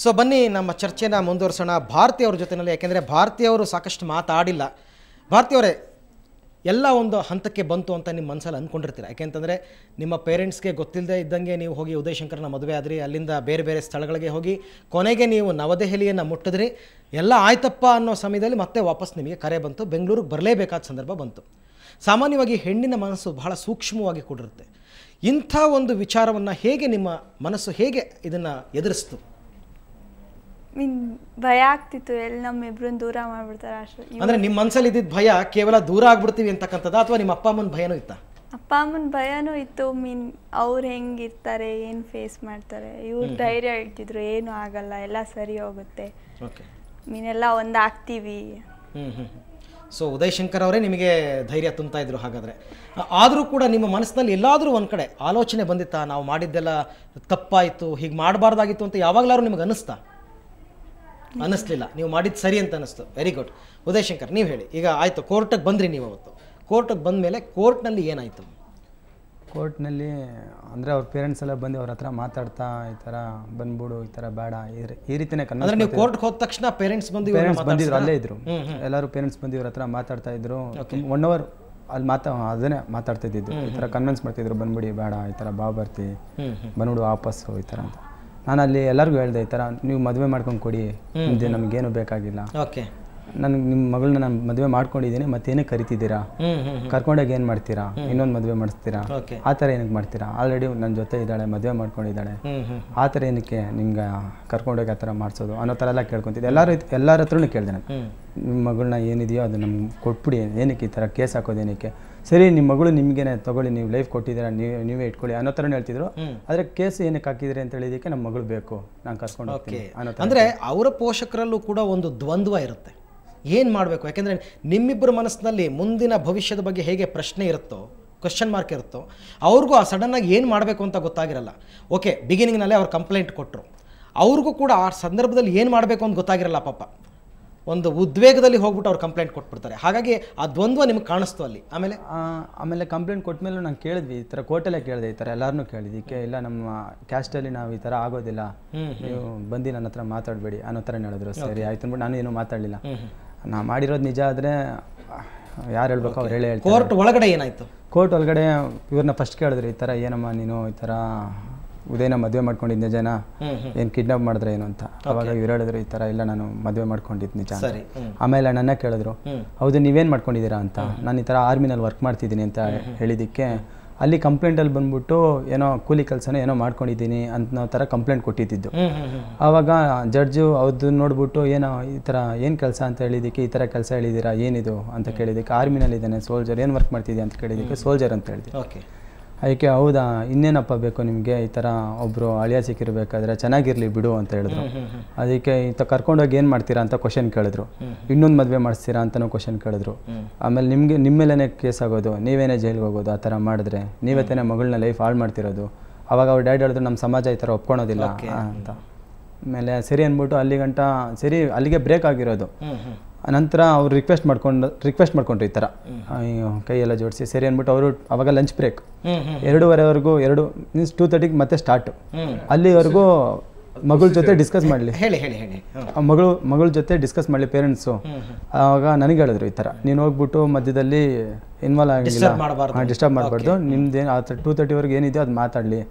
So ಬನ್ನಿ ನಮ್ಮ ಚರ್ಚೆನ ಮುಂದುವರಿಸೋಣ ಭಾರತೀಯವ್ರ ಜೊತೆಯಲ್ಲಿ. ಯಾಕೆಂದರೆ ಭಾರತೀಯವರು ಸಾಕಷ್ಟು ಮಾತಾಡಿಲ್ಲ. ಭಾರತೀಯವರೇ, ಎಲ್ಲ ಒಂದು ಹಂತಕ್ಕೆ ಬಂತು ಅಂತ ನಿಮ್ಮ ಮನಸ್ಸಲ್ಲಿ ಅಂದ್ಕೊಂಡಿರ್ತೀರ. ಯಾಕೆಂತಂದರೆ ನಿಮ್ಮ ಪೇರೆಂಟ್ಸ್ಗೆ ಗೊತ್ತಿಲ್ಲದೆ ಇದ್ದಂಗೆ ನೀವು ಹೋಗಿ ಉದಯ್ ಶಂಕರ್ನ ಮದುವೆ ಆದ್ರಿ, ಅಲ್ಲಿಂದ ಬೇರೆ ಬೇರೆ ಸ್ಥಳಗಳಿಗೆ ಹೋಗಿ ಕೊನೆಗೆ ನೀವು ನವದೆಹಲಿಯನ್ನು ಮುಟ್ಟಿದ್ರಿ. ಎಲ್ಲ ಆಯ್ತಪ್ಪ ಅನ್ನೋ ಸಮಯದಲ್ಲಿ ಮತ್ತೆ ವಾಪಸ್ ನಿಮಗೆ ಕರೆ ಬಂತು, ಬೆಂಗಳೂರಿಗೆ ಬರಲೇಬೇಕಾದ ಸಂದರ್ಭ ಬಂತು. ಸಾಮಾನ್ಯವಾಗಿ ಹೆಣ್ಣಿನ ಮನಸ್ಸು ಬಹಳ ಸೂಕ್ಷ್ಮವಾಗಿ ಕೂಡಿರುತ್ತೆ. ಇಂಥ ಒಂದು ವಿಚಾರವನ್ನು ಹೇಗೆ ನಿಮ್ಮ ಮನಸ್ಸು ಹೇಗೆ ಇದನ್ನು ಎದುರಿಸ್ತು? ಭಯ ಆಗ್ತಿತ್ತು, ಎಲ್ಲಿ ನಮ್ಮಿಬ್ರನ್ನ ದೂರ ಮಾಡ್ಬಿಡ್ತಾರೆ ಅಷ್ಟು. ಅಂದರೆ ನಿಮ್ಮ ಮನಸ್ಸಲ್ಲಿ ಇದ್ದಿದ್ದ ಭಯ ಕೇವಲ ದೂರ ಆಗ್ಬಿಡ್ತೀವಿ ಅಂತಕ್ಕಂಥದ್ದು, ಅಥವಾ ನಿಮ್ಮ ಅಪ್ಪ ಅಮ್ಮನ ಭಯನೂ ಇತ್ತಾ? ಅಪ್ಪ ಅಮ್ಮನ ಭಯನೂ ಇತ್ತು. ಅವ್ರು ಹೆಂಗಿರ್ತಾರೆ, ಏನು ಫೇಸ್ ಮಾಡ್ತಾರೆ, ಇವ್ರು ಧೈರ್ಯ ಹೇಳ್ತಿದ್ರು, ಏನು ಆಗಲ್ಲ, ಎಲ್ಲ ಸರಿ ಹೋಗುತ್ತೆ, ಎಲ್ಲ ಒಂದಾಗ್ತೀವಿ. ಸೊ ಉದಯ್ ಶಂಕರ್ ಅವರೇ ನಿಮಗೆ ಧೈರ್ಯ ತುಂಬ್ತಾ ಇದ್ರು ಹಾಗಾದರೆ. ಆದರೂ ಕೂಡ ನಿಮ್ಮ ಮನಸ್ಸಿನಲ್ಲಿ ಎಲ್ಲಾದರೂ ಒಂದು ಕಡೆ ಆಲೋಚನೆ ಬಂದಿತ್ತಾ, ನಾವು ಮಾಡಿದ್ದೆಲ್ಲ ತಪ್ಪಾಯಿತು, ಹೀಗೆ ಮಾಡಬಾರ್ದಾಗಿತ್ತು ಅಂತ ಯಾವಾಗಲಾದ್ರೂ ನಿಮಗೆ ಅನ್ನಿಸ್ತಾ? ಅನ್ನಿಸ್ಲಿಲ್ಲ, ನೀವು ಮಾಡಿದ್ದು ಸರಿ ಅಂತ ಅನ್ನಿಸ್ತು. Very good. ಉದಯ್ ಶಂಕರ್, ನೀವು ಹೇಳಿ. ಈಗ ಆಯಿತು, ಕೋರ್ಟಿಗೆ ಬಂದ್ರಿ ನೀವು ಅವತ್ತು. ಕೋರ್ಟಿಗೆ ಬಂದ ಮೇಲೆ ಕೋರ್ಟ್ನಲ್ಲಿ ಏನಾಯಿತು? ಕೋರ್ಟ್ನಲ್ಲಿ ಅಂದರೆ ಅವ್ರ ಪೇರೆಂಟ್ಸ್ ಎಲ್ಲ ಬಂದು ಅವ್ರ ಹತ್ರ ಮಾತಾಡ್ತಾ ಈ ಥರ ಬಂದ್ಬಿಡು, ಈ ಥರ ಬೇಡ, ಈ ರೀತಿನೇ ಕನ್ನಡ. ನೀವು ಕೋರ್ಟ್ಗೆ ಹೋದ ತಕ್ಷಣ ಪೇರೆಂಟ್ಸ್ ಬಂದಿದ್ರು, ಅಲ್ಲೇ ಇದ್ರು, ಎಲ್ಲರೂ ಪೇರೆಂಟ್ಸ್ ಬಂದು ಇವ್ರ ಹತ್ರ ಮಾತಾಡ್ತಾ ಇದ್ರು. 1 hour ಅಲ್ಲಿ ಅದನ್ನೇ ಮಾತಾಡ್ತಾ ಇದ್ದಿದ್ದು. ಈ ಥರ ಕನ್ವಿನ್ಸ್ ಮಾಡ್ತಿದ್ರು, ಬಂದ್ಬಿಡಿ, ಬೇಡ, ಈ ಥರ ಬರ್ತೀವಿ, ಬಂದ್ಬಿಡು ವಾಪಸ್ಸು, ಈ ಥರ ಅಂತ. ನಾನು ಅಲ್ಲಿ ಎಲ್ಲರಿಗೂ ಹೇಳಿದೆ, ಈ ಥರ ನೀವು ಮದುವೆ ಮಾಡ್ಕೊಂಡು ಕೊಡಿ, ಮುಂದೆ ನಮಗೇನು ಬೇಕಾಗಿಲ್ಲ, ನನಗೆ ನಿಮ್ಮ ಮಗಳನ್ನ ನಾನು ಮದುವೆ ಮಾಡ್ಕೊಂಡಿದ್ದೀನಿ, ಮತ್ತೇನೇ ಕರಿತಿದ್ದೀರಾ, ಕರ್ಕೊಂಡಾಗ ಏನು ಮಾಡ್ತೀರಾ, ಇನ್ನೊಂದು ಮದುವೆ ಮಾಡಿಸ್ತೀರಾ, ಆ ಥರ ಏನಕ್ಕೆ ಮಾಡ್ತೀರಾ, ಆಲ್ರೆಡಿ ನನ್ನ ಜೊತೆ ಇದ್ದಾಳೆ, ಮದುವೆ ಮಾಡ್ಕೊಂಡಿದ್ದಾಳೆ, ಆ ಥರ ಏನಕ್ಕೆ ನಿಮ್ಗೆ ಕರ್ಕೊಂಡೋಗಿ ಆ ಥರ ಮಾಡಿಸೋದು ಅನ್ನೋ ಥರ ಎಲ್ಲ ಕೇಳ್ಕೊತಿದ್ದೆ. ಎಲ್ಲರ ಹತ್ರನೂ ಕೇಳಿದೆ ನಾನು, ನಿಮ್ಮ ಮಗಳನ್ನ ಏನಿದೆಯೋ ಅದು ನಮ್ಗೆ ಕೊಟ್ಬಿಡಿ, ಏನಕ್ಕೆ ಈ ಥರ ಕೇಸ್ ಹಾಕೋದೇನಕ್ಕೆ, ಸರಿ ನಿಮ್ಮ ಮಗಳು ನಿಮಗೇನೆ ತೊಗೊಳ್ಳಿ, ನೀವು ಲೈಫ್ ಕೊಟ್ಟಿದ್ದೀರಾ, ನೀವೇ ಇಟ್ಕೊಳ್ಳಿ ಅನ್ನೋ ಥರನೇ ಹೇಳ್ತಿದ್ರು. ಆದರೆ ಕೇಸ್ ಏನಕ್ಕೆ ಹಾಕಿದ್ರಿ ಅಂತ ಹೇಳಿದಕ್ಕೆ ನಮ್ಮ ಮಗಳು ಬೇಕು, ನಾನು ಕರ್ಕೊಂಡು ಹೋಗ್ತೀನಿ ಅನ್ನೋ ಥರ. ಅಂದರೆ ಅವರ ಪೋಷಕರಲ್ಲೂ ಕೂಡ ಒಂದು ದ್ವಂದ್ವ ಇರುತ್ತೆ, ಏನು ಮಾಡಬೇಕು. ಯಾಕೆಂದರೆ ನಿಮ್ಮಿಬ್ಬರ ಮನಸ್ಸಿನಲ್ಲಿ ಮುಂದಿನ ಭವಿಷ್ಯದ ಬಗ್ಗೆ ಹೇಗೆ ಪ್ರಶ್ನೆ ಇರುತ್ತೋ, ಕ್ವಶನ್ ಮಾರ್ಕ್ ಇರುತ್ತೋ, ಅವ್ರಿಗೂ ಆ ಸಡನ್ನಾಗಿ ಏನು ಮಾಡಬೇಕು ಅಂತ ಗೊತ್ತಾಗಿರಲ್ಲ. ಓಕೆ, ಬಿಗಿನಿಂಗ್ನಲ್ಲೇ ಅವ್ರು ಕಂಪ್ಲೇಂಟ್ ಕೊಟ್ಟರು, ಅವ್ರಿಗೂ ಕೂಡ ಆ ಸಂದರ್ಭದಲ್ಲಿ ಏನು ಮಾಡಬೇಕು ಅಂತ ಗೊತ್ತಾಗಿರಲ್ಲ ಪಾಪ. ಒಂದು ಉದ್ವೇಗದಲ್ಲಿ ಹೋಗ್ಬಿಟ್ಟು ಅವ್ರು ಕಂಪ್ಲೇಂಟ್ ಕೊಟ್ಬಿಡ್ತಾರೆ. ಹಾಗಾಗಿ ಆ ದ್ವಂದ್ವ ನಿಮ್ಗೆ ಕಾಣಿಸ್ತು ಅಲ್ಲಿ. ಆಮೇಲೆ ಕಂಪ್ಲೇಂಟ್ ಕೊಟ್ಟ ಮೇಲೆ ನಾನು ಕೇಳಿದ್ವಿ, ಈ ಥರ ಕೋರ್ಟಲ್ಲೇ ಕೇಳಿದೆ, ಈ ಥರ ಎಲ್ಲರನ್ನೂ ಕೇಳಿದ್ದಕ್ಕೆ, ಇಲ್ಲ ನಮ್ಮ ಕ್ಯಾಸ್ಟಲ್ಲಿ ನಾವು ಈ ಥರ ಆಗೋದಿಲ್ಲ, ನೀವು ಬಂದು ನನ್ನ ಹತ್ರ ಮಾತಾಡಬೇಡಿ ಅನ್ನೋ ಥರ ಹೇಳಿದ್ರು. ಸರಿ ಆಯ್ತು ಅಂದ್ಬಿಟ್ಟು ನಾನು ಏನೂ ಮಾತಾಡಲಿಲ್ಲ. ನಾ ಮಾಡಿರೋದು ನಿಜ ಆದರೆ ಯಾರು ಹೇಳ್ಬೇಕು ಅವ್ರು ಹೇಳಿ ಹೇಳ್ತಾರೆ. ಕೋರ್ಟ್ ಒಳಗಡೆ ಏನಾಯಿತು? ಕೋರ್ಟ್ ಒಳಗಡೆ ಇವ್ರನ್ನ ಫಸ್ಟ್ ಕೇಳಿದ್ರು, ಈ ಥರ ಏನಮ್ಮ ನೀನು ಈ ಥರ ಉದಯನ ಮದುವೆ ಮಾಡ್ಕೊಂಡಿದ್ದು ನಿಜನ, ಏನು ಕಿಡ್ನಾಪ್ ಮಾಡಿದ್ರೆ ಏನು ಅಂತ. ಅವಾಗ ಇವ್ರು ಹೇಳಿದ್ರು, ಈ ಥರ ಇಲ್ಲ ನಾನು ಮದುವೆ ಮಾಡ್ಕೊಂಡಿದ್ದು ನಿಜ. ಆಮೇಲೆ ನನ್ನ ಕೇಳಿದ್ರು, ಹೌದು ನೀವೇನು ಮಾಡ್ಕೊಂಡಿದ್ದೀರಾ ಅಂತ. ನಾನು ಈ ಥರ ಆರ್ಮಿನಲ್ಲಿ ವರ್ಕ್ ಮಾಡ್ತಿದ್ದೀನಿ ಅಂತ ಹೇಳಿದ್ದಕ್ಕೆ, ಅಲ್ಲಿ ಕಂಪ್ಲೇಂಟಲ್ಲಿ ಬಂದ್ಬಿಟ್ಟು ಏನೋ ಕೂಲಿ ಕೆಲಸನ ಏನೋ ಮಾಡ್ಕೊಂಡಿದ್ದೀನಿ ಅನ್ನೋ ಥರ ಕಂಪ್ಲೇಂಟ್ ಕೊಟ್ಟಿದ್ದು. ಆವಾಗ ಜಡ್ಜು ಅದು ನೋಡ್ಬಿಟ್ಟು ಏನೋ ಈ ಥರ ಏನು ಕೆಲಸ ಅಂತ ಹೇಳಿದ್ದಕ್ಕೆ, ಈ ಥರ ಕೆಲಸ ಹೇಳಿದ್ದೀರಾ ಏನಿದು ಅಂತ ಕೇಳಿದ್ದಕ್ಕೆ, ಆರ್ಮಿನಲ್ಲಿ ಇದ್ದಾನೆ ಸೋಲ್ಜರ್, ಏನು ವರ್ಕ್ ಮಾಡ್ತಿದ್ಯಾ ಅಂತ ಕೇಳಿದ್ದಕ್ಕೆ ಸೋಲ್ಜರ್ ಅಂತ ಹೇಳಿದೆ. ಅದಕ್ಕೆ ಹೌದಾ ಇನ್ನೇನಪ್ಪ ಬೇಕು ನಿಮಗೆ, ಈ ಥರ ಒಬ್ಬರು ಅಳಿಯ ಸಿಕ್ಕಿರಬೇಕಾದ್ರೆ ಚೆನ್ನಾಗಿರಲಿ ಬಿಡು ಅಂತ ಹೇಳಿದ್ರು. ಅದಕ್ಕೆ ಇಂಥ ಕರ್ಕೊಂಡೋಗಿ ಏನು ಮಾಡ್ತೀರಾ ಅಂತ ಕ್ವಶನ್ ಕೇಳಿದ್ರು. ಇನ್ನೊಂದು ಮದುವೆ ಮಾಡಿಸ್ತೀರಾ ಅಂತಲೂ ಕ್ವಶನ್ ಕೇಳಿದ್ರು. ಆಮೇಲೆ ನಿಮ್ಮ ಮೇಲೇ ಕೇಸ್ ಆಗೋದು, ನೀವೇನೇ ಜೈಲಿಗೆ ಹೋಗೋದು, ಆ ಥರ ಮಾಡಿದ್ರೆ ನೀವೇ ತಾನೇ ಮಗಳನ್ನ ಲೈಫ್ ಹಾಳು ಮಾಡ್ತಿರೋದು. ಅವಾಗ ಅವ್ರು ಡ್ಯಾಡಿ ಹೇಳಿದ್ರು, ನಮ್ಮ ಸಮಾಜ ಈ ಥರ ಒಪ್ಕೊಳೋದಿಲ್ಲ ಅಂತ. ಆಮೇಲೆ ಸರಿ ಅಂದ್ಬಿಟ್ಟು ಸರಿ ಅಲ್ಲಿಗೆ ಬ್ರೇಕ್ ಆಗಿರೋದು. ನಂತರ ಅವ್ರು ರಿಕ್ವೆಸ್ಟ್ ಮಾಡ್ಕೊಂಡ್ರು ಈ ಥರ ಕೈಯೆಲ್ಲ ಜೋಡಿಸಿ ಸರಿ ಅಂದ್ಬಿಟ್ಟು ಅವರು ಅವಾಗ ಲಂಚ್ ಬ್ರೇಕ್ 2:30ವರೆಗೂ 2:30 ಮತ್ತೆ ಸ್ಟಾರ್ಟು. ಅಲ್ಲಿವರೆಗೂ ಮಗಳ ಜೊತೆ ಡಿಸ್ಕಸ್ ಮಾಡಲಿ ಮಗಳ ಜೊತೆ ಡಿಸ್ಕಸ್ ಮಾಡಲಿ ಪೇರೆಂಟ್ಸು. ಆವಾಗ ನನಗೆ ಹೇಳಿದ್ರು, ಈ ಥರ ನೀನು ಹೋಗ್ಬಿಟ್ಟು ಮಧ್ಯದಲ್ಲಿ ಇನ್ವಾಲ್ವ್ ಆಗಿಲ್ಲ, ಡಿಸ್ಟರ್ಬ್ ಮಾಡಬಾರ್ದು, ನಿಮ್ದೇನು 2:30ವರೆಗೆ ಏನಿದೆಯೋ ಅದು ಮಾತಾಡಲಿ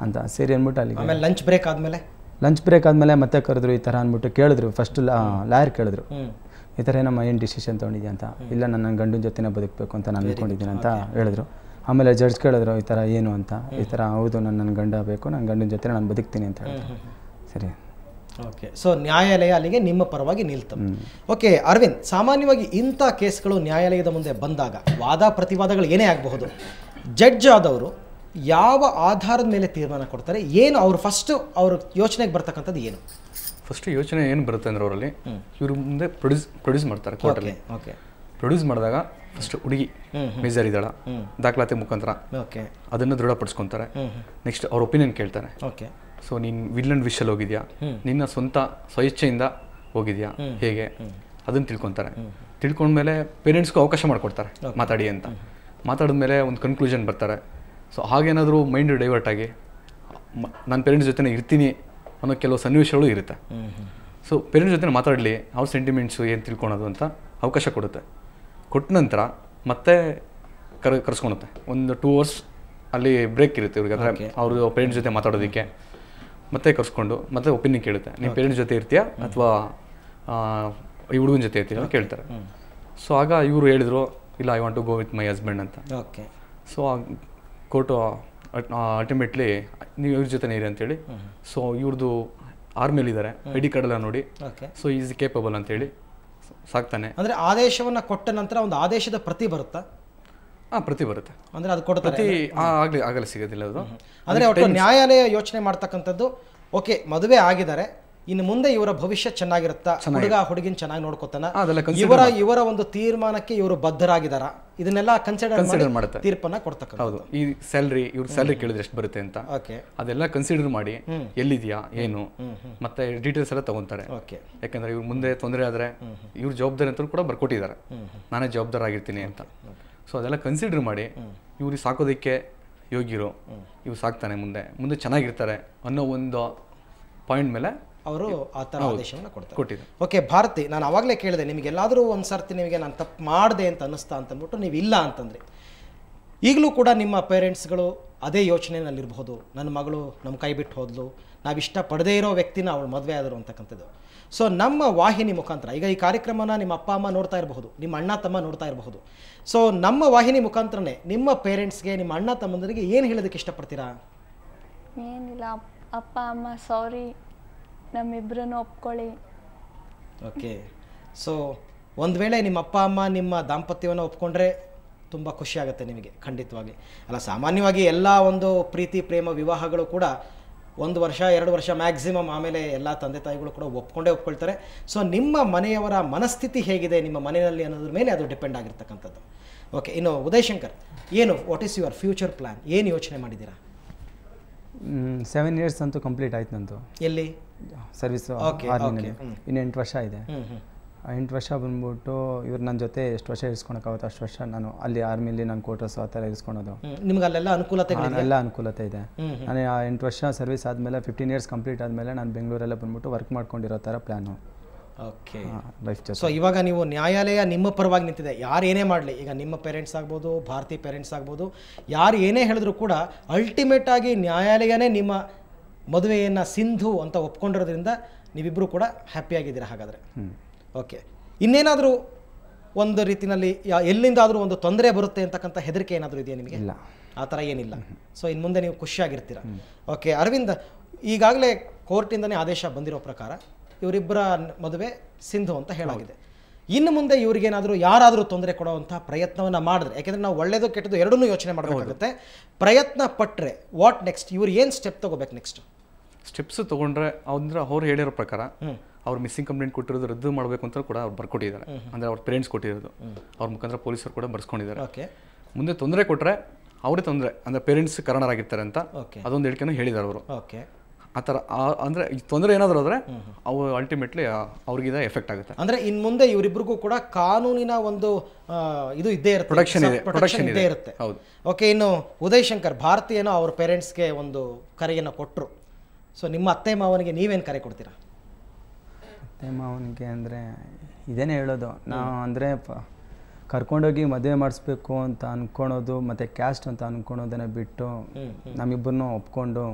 ಅಂತ. ಸರಿ ಅಂದ್ಬಿಟ್ಟು ಅಲ್ಲಿ ಲಂಚ್ ಬ್ರೇಕ್ ಆದಮೇಲೆ ಮತ್ತೆ ಕರೆದ್ರು. ಈ ಥರ ಅಂದ್ಬಿಟ್ಟು ಕೇಳಿದ್ರು, ಫಸ್ಟ್ ಲಾಯರ್ ಕೇಳಿದ್ರು, ಈ ಥರ ಏನಮ್ಮ ಏನು ಡಿಸಿಷನ್ ತೊಗೊಂಡಿದ್ಯಾ ಅಂತ. ಇಲ್ಲ ನನ್ನ ಗಂಡನ ಜೊತೆನೇ ಬದುಕಬೇಕು ಅಂತ ನಾನು ಅಂದ್ಕೊಂಡಿದ್ದೀನಿ ಅಂತ ಹೇಳಿದ್ರು. ಆಮೇಲೆ ಜಡ್ಜ್ ಕೇಳಿದ್ರು, ಈ ಥರ ಏನು ಅಂತ. ಈ ಥರ ಹೌದು ನನ್ನ ಗಂಡ ಬೇಕು, ನನ್ನ ಗಂಡನ ಜೊತೆ ನಾನು ಬದುಕ್ತೀನಿ ಅಂತ ಹೇಳಿದ್ರು. ಸರಿ, ಓಕೆ. ಸೊ ನ್ಯಾಯಾಲಯ ಅಲ್ಲಿಗೆ ನಿಮ್ಮ ಪರವಾಗಿ ನಿಲ್ತು. ಓಕೆ ಅರವಿಂದ್, ಸಾಮಾನ್ಯವಾಗಿ ಇಂಥ ಕೇಸ್ಗಳು ನ್ಯಾಯಾಲಯದ ಮುಂದೆ ಬಂದಾಗ ವಾದ ಪ್ರತಿವಾದಗಳು ಏನೇ ಆಗಬಹುದು, ಜಡ್ಜ್ ಆದವರು ಯಾವ ಆಧಾರದ ಮೇಲೆ ತೀರ್ಮಾನ ಕೊಡ್ತಾರೆ, ಏನು ಅವರು ಫಸ್ಟ್ ಅವ್ರ ಯೋಚನೆಗೆ ಬರ್ತಕ್ಕಂಥದ್ದು ಏನು? ಫಸ್ಟ್ ಯೋಚನೆ ಏನು ಬರುತ್ತೆ ಅಂದರೆ ಅವರಲ್ಲಿ ಇವರು ಮುಂದೆ ಪ್ರೊಡ್ಯೂಸ್ ಮಾಡ್ತಾರೆ ಕೋರ್ಟಲ್ಲಿ. ಪ್ರೊಡ್ಯೂಸ್ ಮಾಡಿದಾಗ ಫಸ್ಟ್ ಹುಡುಗಿ ಮೇಜರ್ ಇದ್ದಾಳ ದಾಖಲಾತಿ ಮುಖಾಂತರ ಅದನ್ನು ದೃಢಪಡಿಸ್ಕೊತಾರೆ. ನೆಕ್ಸ್ಟ್ ಅವ್ರ ಒಪಿನಿಯನ್ ಕೇಳ್ತಾರೆ. ಸೊ ನೀನು ವಿಲ್ ಆ್ಯಂಡ್ ವಿಶಲ್ಲಿ ಹೋಗಿದ್ಯಾ, ನಿನ್ನ ಸ್ವಂತ ಸ್ವಇಚ್ಛೆಯಿಂದ ಹೋಗಿದ್ಯಾ, ಹೇಗೆ ಅದನ್ನು ತಿಳ್ಕೊತಾರೆ. ತಿಳ್ಕೊಂಡ್ಮೇಲೆ ಪೇರೆಂಟ್ಸ್ಗೂ ಅವಕಾಶ ಮಾಡಿಕೊಡ್ತಾರೆ ಮಾತಾಡಿ ಅಂತ. ಮಾತಾಡಿದ್ಮೇಲೆ ಒಂದು ಕನ್ಕ್ಲೂಷನ್ ಬರ್ತಾರೆ. ಸೊ ಹಾಗೇನಾದರೂ ಮೈಂಡ್ ಡೈವರ್ಟ್ ಆಗಿ ನನ್ನ ಪೇರೆಂಟ್ಸ್ ಜೊತೆ ಇರ್ತೀನಿ ಅನ್ನೋ ಕೆಲವು ಸನ್ನಿವೇಶಗಳು ಇರುತ್ತೆ. ಸೊ ಪೇರೆಂಟ್ಸ್ ಜೊತೆ ಮಾತಾಡಲಿ, ಅವ್ರ ಸೆಂಟಿಮೆಂಟ್ಸು ಏನು ತಿಳ್ಕೊಳೋದು ಅಂತ ಅವಕಾಶ ಕೊಡುತ್ತೆ. ಕೊಟ್ಟ ನಂತರ ಮತ್ತೆ ಕರ್ಸ್ಕೊಳುತ್ತೆ. ಒಂದು 2 hours ಅಲ್ಲಿ ಬ್ರೇಕ್ ಇರುತ್ತೆ ಇವ್ರಿಗೆ, ಅಂದರೆ ಅವರು ಪೇರೆಂಟ್ಸ್ ಜೊತೆ ಮಾತಾಡೋದಕ್ಕೆ. ಮತ್ತೆ ಕರ್ಸ್ಕೊಂಡು ಮತ್ತೆ ಒಪಿನಿಯನ್ ಕೇಳುತ್ತೆ, ನೀವು ಪೇರೆಂಟ್ಸ್ ಜೊತೆ ಇರ್ತೀಯಾ ಅಥವಾ ಈ ಹುಡುಗನ ಜೊತೆ ಇರ್ತೀಯ ಅಂತ ಕೇಳ್ತಾರೆ. ಸೊ ಆಗ ಇವರು ಹೇಳಿದ್ರು, ಇಲ್ಲ I want to go with my husband ಅಂತ. ಸೊ ಕೋರ್ಟು ಅಲ್ಟಿಮೇಟ್ಲಿ ನೀವು ಇವ್ರ ಜೊತೆನೇ ಇರಿ ಅಂತೇಳಿ. ಸೊ ಇವ್ರದ್ದು ಆರ್ಮಿಯಲ್ಲಿದ್ದಾರೆ, ID ಕಾರ್ಡ್ ಎಲ್ಲ ನೋಡಿ, ಸೊ ಈಸ್ ಕೇಪಬಲ್ ಅಂತೇಳಿ ಸಾಕ್ತಾನೆ. ಅಂದರೆ ಆದೇಶವನ್ನು ಕೊಟ್ಟ ನಂತರ ಒಂದು ಆದೇಶದ ಪ್ರತಿ ಬರುತ್ತಾ? ಪ್ರತಿ ಬರುತ್ತೆ. ಅಂದರೆ ಅದು ಕೊಡ್ತಾರೆ, ಆಗಲೇ ಸಿಗೋದಿಲ್ಲ ಅದು. ಅಂದರೆ ಒಟ್ಟು ನ್ಯಾಯಾಲಯ ಯೋಚನೆ ಮಾಡ್ತಕ್ಕಂಥದ್ದು, ಓಕೆ ಮದುವೆ ಆಗಿದ್ದಾರೆ, ಇನ್ನು ಮುಂದೆ ಇವರ ಭವಿಷ್ಯ ಚೆನ್ನಾಗಿರುತ್ತಾ, ಹುಡುಗ ಹುಡುಗಿನ ಚೆನ್ನಾಗಿ ನೋಡ್ಕೊತಾನ, ಇವರ ಒಂದು ತೀರ್ಮಾನಕ್ಕೆ ಇವರು ಬದ್ಧರಾಗಿದ್ದಾರ, ಇದನ್ನೆಲ್ಲ ಕನ್ಸಿಡರ್ ಮಾಡುತ್ತೆ, ತೀರ್ಪನ್ನ ಕೊಡ್ತಕ್ಕಂಥ. ಹೌದು, ಈ ಸ್ಯಾಲ್ರಿ ಇವ್ರ ಸ್ಯಾಲ್ರಿ ಕೇಳಿದ್ರೆ ಎಷ್ಟು ಬರುತ್ತೆ ಅಂತ ಅದೆಲ್ಲ ಕನ್ಸಿಡರ್ ಮಾಡಿ ಎಲ್ಲಿದ್ಯಾ ಏನು ಮತ್ತೆ ಡೀಟೇಲ್ಸ್ ಎಲ್ಲ ತಗೊಂತಾರೆ. ಯಾಕಂದ್ರೆ ಇವ್ರ ಮುಂದೆ ತೊಂದರೆ ಆದ್ರೆ ಇವ್ರ ಜವಾಬ್ದಾರಿ ಅಂತ ಕೂಡ ಬರ್ಕೊಟ್ಟಿದ್ದಾರೆ, ನಾನೇ ಜವಾಬ್ದಾರ ಆಗಿರ್ತೀನಿ ಅಂತ. ಸೊ ಅದೆಲ್ಲ ಕನ್ಸಿಡರ್ ಮಾಡಿ ಇವ್ರಿಗೆ ಸಾಕೋದಕ್ಕೆ ಯೋಗ್ಯರು, ಇವ್ರು ಸಾಕ್ತಾನೆ, ಮುಂದೆ ಚೆನ್ನಾಗಿರ್ತಾರೆ ಅನ್ನೋ ಒಂದು ಪಾಯಿಂಟ್ ಮೇಲೆ ಅವರು ಆ ಥರ ಆದೇಶವನ್ನು ಕೊಟ್ಟಿದ್ದಾರೆ. ಓಕೆ ಭಾರತಿ, ನಾನು ಅವಾಗಲೇ ಕೇಳಿದೆ, ನಿಮಗೆಲ್ಲಾದರೂ ಒಂದು ಸರ್ತಿ ನಿಮಗೆ ನಾನು ತಪ್ಪು ಮಾಡಿದೆ ಅಂತ ಅನ್ನಿಸ್ತಾ ಅಂತಂದ್ಬಿಟ್ಟು ನೀವು ಇಲ್ಲ ಅಂತಂದರೆ, ಈಗಲೂ ಕೂಡ ನಿಮ್ಮ ಪೇರೆಂಟ್ಸ್ಗಳು ಅದೇ ಯೋಚನೆಯಲ್ಲಿರಬಹುದು, ನನ್ನ ಮಗಳು ನಮ್ಮ ಕೈ ಬಿಟ್ಟು ಹೋದ್ಲು, ನಾವು ಇಷ್ಟಪಡದೇ ಇರೋ ವ್ಯಕ್ತಿನ ಅವಳು ಮದುವೆ ಆದರು ಅಂತಕ್ಕಂಥದ್ದು. ಸೊ ನಮ್ಮ ವಾಹಿನಿ ಮುಖಾಂತರ ಈಗ ಈ ಕಾರ್ಯಕ್ರಮನ ನಿಮ್ಮ ಅಪ್ಪ ಅಮ್ಮ ನೋಡ್ತಾ ಇರಬಹುದು, ನಿಮ್ಮ ಅಣ್ಣ ತಮ್ಮ ನೋಡ್ತಾ ಇರಬಹುದು. ಸೊ ನಮ್ಮ ವಾಹಿನಿ ಮುಖಾಂತರನೇ ನಿಮ್ಮ ಪೇರೆಂಟ್ಸ್ಗೆ, ನಿಮ್ಮ ಅಣ್ಣ ತಮ್ಮಂದರಿಗೆ ಏನು ಹೇಳೋದಕ್ಕೆ ಇಷ್ಟಪಡ್ತೀರಾ? ಏನಿಲ್ಲ, ಅಪ್ಪ ಅಮ್ಮ ಸಾರಿ, ನಮ್ಮಿಬ್ಬರನ್ನು ಒಪ್ಕೊಳ್ಳಿ. ಓಕೆ, ಸೊ ಒಂದು ವೇಳೆ ನಿಮ್ಮ ಅಪ್ಪ ಅಮ್ಮ ನಿಮ್ಮ ದಾಂಪತ್ಯವನ್ನು ಒಪ್ಕೊಂಡ್ರೆ ತುಂಬ ಖುಷಿ ಆಗುತ್ತೆ ನಿಮಗೆ, ಖಂಡಿತವಾಗಿ. ಅಲ್ಲ, ಸಾಮಾನ್ಯವಾಗಿ ಎಲ್ಲ ಒಂದು ಪ್ರೀತಿ ಪ್ರೇಮ ವಿವಾಹಗಳು ಕೂಡ 1 ವರ್ಷ 2 ವರ್ಷ ಮ್ಯಾಕ್ಸಿಮಮ್, ಆಮೇಲೆ ಎಲ್ಲ ತಂದೆ ತಾಯಿಗಳು ಕೂಡ ಒಪ್ಕೊಳ್ತಾರೆ. ಸೊ ನಿಮ್ಮ ಮನೆಯವರ ಮನಸ್ಥಿತಿ ಹೇಗಿದೆ ನಿಮ್ಮ ಮನೆಯಲ್ಲಿ ಅನ್ನೋದ್ರ ಮೇಲೆ ಅದು ಡಿಪೆಂಡ್ ಆಗಿರ್ತಕ್ಕಂಥದ್ದು. ಓಕೆ, ಇನ್ನು ಉದಯ್ ಶಂಕರ್, ಏನು what is your future plan, ಏನು ಯೋಚನೆ ಮಾಡಿದ್ದೀರಾ? 7 years ಅಂತೂ ಕಂಪ್ಲೀಟ್ ಆಯ್ತು ನಂದು. ಎಲ್ಲಿ ಸರ್ವಿಸು? ಆರ್ಮಿನಲ್ಲಿ. ಇನ್ನು 8 ವರ್ಷ ಇದೆ. 8 ವರ್ಷ ಬಂದ್ಬಿಟ್ಟು ಇವ್ರು ನನ್ನ ಜೊತೆ ಎಷ್ಟು ವರ್ಷ ಇರಿಸ್ಕೊಳಕ್ಕಾಗುತ್ತೆ ಅಷ್ಟು ವರ್ಷ ನಾನು ಅಲ್ಲಿ ಆರ್ಮಿಲಿ ನಾನು ಕ್ವಾರ್ಟರ್ಸ್ ಆ ಥರ ಇರಿಸ್ಕೊಳೋದು. ನಿಮ್ಗೆ ಅಲ್ಲೆಲ್ಲ ಅನುಕೂಲತೆ ಇದೆ. ನಾನು 8 ವರ್ಷ ಸರ್ವಿಸ್ ಆದಮೇಲೆ 15 years ಕಂಪ್ಲೀಟ್ ಆದಮೇಲೆ ನಾನು ಬೆಂಗಳೂರಲ್ಲೇ ಬಂದ್ಬಿಟ್ಟು ವರ್ಕ್ ಮಾಡ್ಕೊಂಡಿರೋ ಥರ ಪ್ಲ್ಯಾನು. ಓಕೆ, ಲೈಫ್ ಜೊತೆ. ಸೊ ಇವಾಗ ನೀವು ನ್ಯಾಯಾಲಯ ನಿಮ್ಮ ಪರವಾಗಿ ನಿಂತಿದೆ, ಯಾರು ಏನೇ ಮಾಡಲಿ, ಈಗ ನಿಮ್ಮ ಪೇರೆಂಟ್ಸ್ ಆಗ್ಬೋದು, ಭಾರತಿ ಪೇರೆಂಟ್ಸ್ ಆಗ್ಬೋದು, ಯಾರು ಏನೇ ಹೇಳಿದ್ರು ಕೂಡ ಅಲ್ಟಿಮೇಟ್ ಆಗಿ ನ್ಯಾಯಾಲಯನೇ ನಿಮ್ಮ ಮದುವೆಯನ್ನು ಸಿಂಧು ಅಂತ ಒಪ್ಕೊಂಡಿರೋದ್ರಿಂದ ನೀವಿಬ್ಬರು ಕೂಡ ಹ್ಯಾಪಿಯಾಗಿದ್ದೀರಾ ಹಾಗಾದರೆ. ಓಕೆ, ಇನ್ನೇನಾದರೂ ಒಂದು ರೀತಿಯಲ್ಲಿ ಎಲ್ಲಿಂದಾದರೂ ಒಂದು ತೊಂದರೆ ಬರುತ್ತೆ ಅಂತಕ್ಕಂಥ ಹೆದರಿಕೆ ಏನಾದರೂ ಇದೆಯಾ ನಿಮಗೆ? ಇಲ್ಲ, ಆ ಥರ ಏನಿಲ್ಲ. ಸೊ ಇನ್ನು ಮುಂದೆ ನೀವು ಖುಷಿಯಾಗಿರ್ತೀರ. ಓಕೆ ಅರವಿಂದ್, ಈಗಾಗಲೇ ಕೋರ್ಟಿಂದನೇ ಆದೇಶ ಬಂದಿರೋ ಪ್ರಕಾರ ಇವರಿಬ್ಬರ ಮದುವೆ ಸಿಂಧು ಅಂತ ಹೇಳಾಗಿದೆ. ಇನ್ನು ಮುಂದೆ ಇವ್ರಿಗೇನಾದರೂ ಯಾರಾದರೂ ತೊಂದರೆ ಕೊಡುವಂಥ ಪ್ರಯತ್ನವನ್ನು ಮಾಡಿದ್ರೆ, ಯಾಕೆಂದರೆ ನಾವು ಒಳ್ಳೆಯದು ಕೆಟ್ಟದ್ದು ಎರಡನ್ನೂ ಯೋಚನೆ ಮಾಡಬೇಕಾಗುತ್ತೆ, ಪ್ರಯತ್ನ ಪಟ್ಟರೆ ವಾಟ್ ನೆಕ್ಸ್ಟ್, ಇವ್ರು ಏನು ಸ್ಟೆಪ್ ತೊಗೋಬೇಕು ನೆಕ್ಸ್ಟ್? ಸ್ಟೆಪ್ಸ್ ತೊಗೊಂಡ್ರೆ ಅಂದ್ರೆ ಅವ್ರು ಹೇಳಿರೋ ಪ್ರಕಾರ ಅವ್ರು ಮಿಸ್ಸಿಂಗ್ ಕಂಪ್ಲೇಂಟ್ ಕೊಟ್ಟಿರೋದು ರದ್ದು ಮಾಡಬೇಕು ಅಂತ ಕೂಡ ಅವ್ರು ಬರ್ಕೊಟ್ಟಿದ್ದಾರೆ. ಅಂದರೆ ಅವ್ರ ಪೇರೆಂಟ್ಸ್ ಕೊಟ್ಟಿರೋದು ಅವ್ರ ಮುಖಾಂತರ ಪೊಲೀಸರು ಕೂಡ ಬರ್ಸ್ಕೊಂಡಿದ್ದಾರೆ. ಓಕೆ, ಮುಂದೆ ತೊಂದರೆ ಕೊಟ್ಟರೆ ಅವರೇ ತೊಂದರೆ, ಅಂದರೆ ಪೇರೆಂಟ್ಸ್ ಕಾರಣರಾಗಿರ್ತಾರೆ ಅಂತ ಅದೊಂದು ಹೇಳಿಕೆನೂ ಹೇಳಿದ್ದಾರೆ ಅವರು. ಓಕೆ, ಆ ಥರ ಅಂದರೆ ಈ ತೊಂದರೆ ಏನಾದರೂ ಆದರೆ ಅವು ಅಲ್ಟಿಮೇಟ್ಲಿ ಅವ್ರಿಗಿದ ಎಫೆಕ್ಟ್ ಆಗುತ್ತೆ. ಅಂದರೆ ಇನ್ನು ಮುಂದೆ ಇವರಿಬ್ಬರಿಗೂ ಕೂಡ ಕಾನೂನಿನ ಒಂದು ಇದು ಇದ್ದೇ ಇರುತ್ತೆ, ಪ್ರೊಟೆಕ್ಷನ್ ಇದ್ದೇ ಇರುತ್ತೆ. ಹೌದು. ಓಕೆ, ಇನ್ನು ಉದಯ್ ಶಂಕರ್, ಭಾರತೀಯನೋ ಅವ್ರ ಪೇರೆಂಟ್ಸ್ಗೆ ಒಂದು ಕರೆಯನ್ನು ಕೊಟ್ಟರು. ಸೊ ನಿಮ್ಮ ಅತ್ತೆ ಮಾವನಿಗೆ ನೀವೇನು ಕರೆ ಕೊಡ್ತೀರಾ? ಅತ್ತೆ ಮಾವನಿಗೆ ಅಂದರೆ ಇದೇನೇ ಹೇಳೋದು, ನಾವು ಅಂದರೆ ಕರ್ಕೊಂಡೋಗಿ ಮದುವೆ ಮಾಡಿಸ್ಬೇಕು ಅಂತ ಅಂದ್ಕೊಳೋದು ಮತ್ತು ಕ್ಯಾಸ್ಟ್ ಅಂತ ಅಂದ್ಕೊಳೋದನ್ನ ಬಿಟ್ಟು ನಮ್ಮಿಬ್ಬರನ್ನೂ ಒಪ್ಕೊಂಡು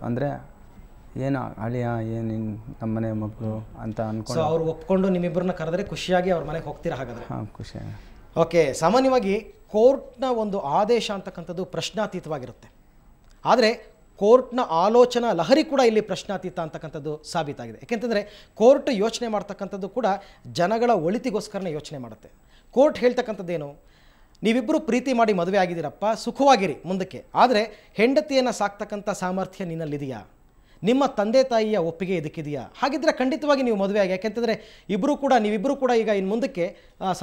ಅಂದರೆ ಏನು ಅಳಿಯ ಏನು ನಮ್ಮನೆ ಮಕ್ಕಳು ಅಂತ ಅಂದ್ಕೊಂಡು ಅವ್ರು ಒಪ್ಕೊಂಡು ನಿಮ್ಮಿಬ್ಬರನ್ನ ಕರೆದ್ರೆ ಖುಷಿಯಾಗಿ ಅವ್ರ ಮನೆಗೆ ಹೋಗ್ತೀರಾ ಹಾಗಾದರೆ? ಹಾಂ, ಖುಷಿಯಾಗಿ. ಓಕೆ, ಸಾಮಾನ್ಯವಾಗಿ ಕೋರ್ಟ್ನ ಒಂದು ಆದೇಶ ಅಂತಕ್ಕಂಥದ್ದು ಪ್ರಶ್ನಾತೀತವಾಗಿರುತ್ತೆ, ಆದರೆ ಕೋರ್ಟ್ನ ಆಲೋಚನಾ ಲಹರಿ ಕೂಡ ಇಲ್ಲಿ ಪ್ರಶ್ನಾತೀತ ಅಂತಕ್ಕಂಥದ್ದು ಸಾಬೀತಾಗಿದೆ. ಯಾಕೆಂತಂದರೆ ಕೋರ್ಟ್ ಯೋಚನೆ ಮಾಡ್ತಕ್ಕಂಥದ್ದು ಕೂಡ ಜನಗಳ ಒಳಿತಿಗೋಸ್ಕರನೇ ಯೋಚನೆ ಮಾಡುತ್ತೆ. ಕೋರ್ಟ್ ಹೇಳ್ತಕ್ಕಂಥದ್ದೇನು, ನೀವಿಬ್ಬರು ಪ್ರೀತಿ ಮಾಡಿ ಮದುವೆ ಆಗಿದ್ದೀರಪ್ಪ, ಸುಖವಾಗಿರಿ ಮುಂದಕ್ಕೆ, ಆದರೆ ಹೆಂಡತಿಯನ್ನು ಸಾಕ್ತಕ್ಕಂಥ ಸಾಮರ್ಥ್ಯ ನಿನ್ನಲ್ಲಿದೆಯಾ, ನಿಮ್ಮ ತಂದೆ ತಾಯಿಯ ಒಪ್ಪಿಗೆ ಇದಕ್ಕಿದೆಯಾ? ಹಾಗಿದ್ದರೆ ಖಂಡಿತವಾಗಿ ನೀವು ಮದುವೆ ಆಗಿ, ಯಾಕೆಂತಂದರೆ ನೀವಿಬ್ಬರು ಕೂಡ ಈಗ ಇನ್ನು ಮುಂದಕ್ಕೆ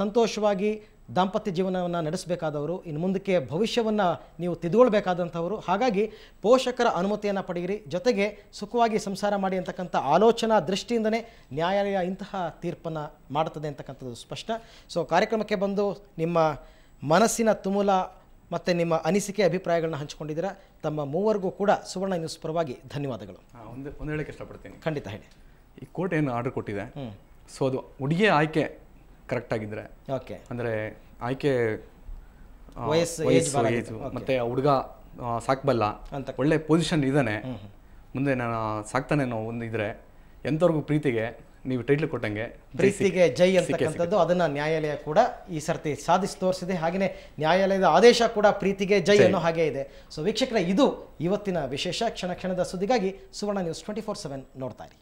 ಸಂತೋಷವಾಗಿ ದಾಂಪತ್ಯ ಜೀವನವನ್ನು ನಡೆಸಬೇಕಾದವರು, ಇನ್ನು ಮುಂದಕ್ಕೆ ಭವಿಷ್ಯವನ್ನು ನೀವು ತಿದ್ದುಕೊಳ್ಬೇಕಾದಂಥವರು. ಹಾಗಾಗಿ ಪೋಷಕರ ಅನುಮತಿಯನ್ನು ಪಡೆಯಿರಿ, ಜೊತೆಗೆ ಸುಖವಾಗಿ ಸಂಸಾರ ಮಾಡಿ ಅಂತಕ್ಕಂಥ ಆಲೋಚನಾ ದೃಷ್ಟಿಯಿಂದನೇ ನ್ಯಾಯಾಲಯ ಇಂತಹ ತೀರ್ಪನ್ನು ಮಾಡುತ್ತದೆ ಅಂತಕ್ಕಂಥದ್ದು ಸ್ಪಷ್ಟ. ಸೊ ಕಾರ್ಯಕ್ರಮಕ್ಕೆ ಬಂದು ನಿಮ್ಮ ಮನಸ್ಸಿನ ತುಮುಲ ಮತ್ತು ನಿಮ್ಮ ಅನಿಸಿಕೆ ಅಭಿಪ್ರಾಯಗಳನ್ನ ಹಂಚಿಕೊಂಡಿದ್ದೀರಾ. ತಮ್ಮ ಮೂವರಿಗೂ ಕೂಡ ಸುವರ್ಣ ನ್ಯೂಸ್ ಪರವಾಗಿ ಧನ್ಯವಾದಗಳು. ಒಂದು ಹೇಳಕ್ಕೆ ಇಷ್ಟಪಡ್ತೀನಿ. ಖಂಡಿತ ಹೇಳಿ. ಈ ಕೋರ್ಟ್ ಏನು ಆರ್ಡರ್ ಕೊಟ್ಟಿದೆ, ಸೊ ಅದು ಹುಡುಗಿಯ ಆಯ್ಕೆ ಕರೆಕ್ಟ್ ಆಗಿದ್ರೆ, ಓಕೆ, ಅಂದರೆ ಆಯ್ಕೆ ವಯಸ್ಸು ಮತ್ತು ಹುಡುಗ ಸಾಕ್ಬಲ್ಲ ಅಂತ ಒಳ್ಳೆ ಪೊಸಿಷನ್ ಇದ್ದಾನೆ, ಮುಂದೆ ನಾನು ಸಾಕ್ತಾನೆ ಅನ್ನೋ ಒಂದು ಇದ್ರೆ ಎಂಥವ್ರಿಗೂ ಪ್ರೀತಿಗೆ ನೀವು ಟೈಟ್ಲ್ ಕೊಟ್ಟಂಗೆ ಪ್ರೀತಿಗೆ ಜೈ ಅಂತಕ್ಕಂಥದ್ದು ಅದನ್ನು ನ್ಯಾಯಾಲಯ ಕೂಡ ಈ ಸರ್ತಿ ಸಾಧಿಸಿ ತೋರಿಸಿದೆ. ಹಾಗೆಯೇ ನ್ಯಾಯಾಲಯದ ಆದೇಶ ಕೂಡ ಪ್ರೀತಿಗೆ ಜೈ ಅನ್ನೋ ಹಾಗೆ ಇದೆ. ಸೊ ವೀಕ್ಷಕರೇ, ಇದು ಇವತ್ತಿನ ವಿಶೇಷ. ಕ್ಷಣ ಕ್ಷಣದ ಸುದ್ದಿಗಾಗಿ ಸುವರ್ಣ ನ್ಯೂಸ್ 24/7 ನೋಡ್ತಾ ಇರಿ.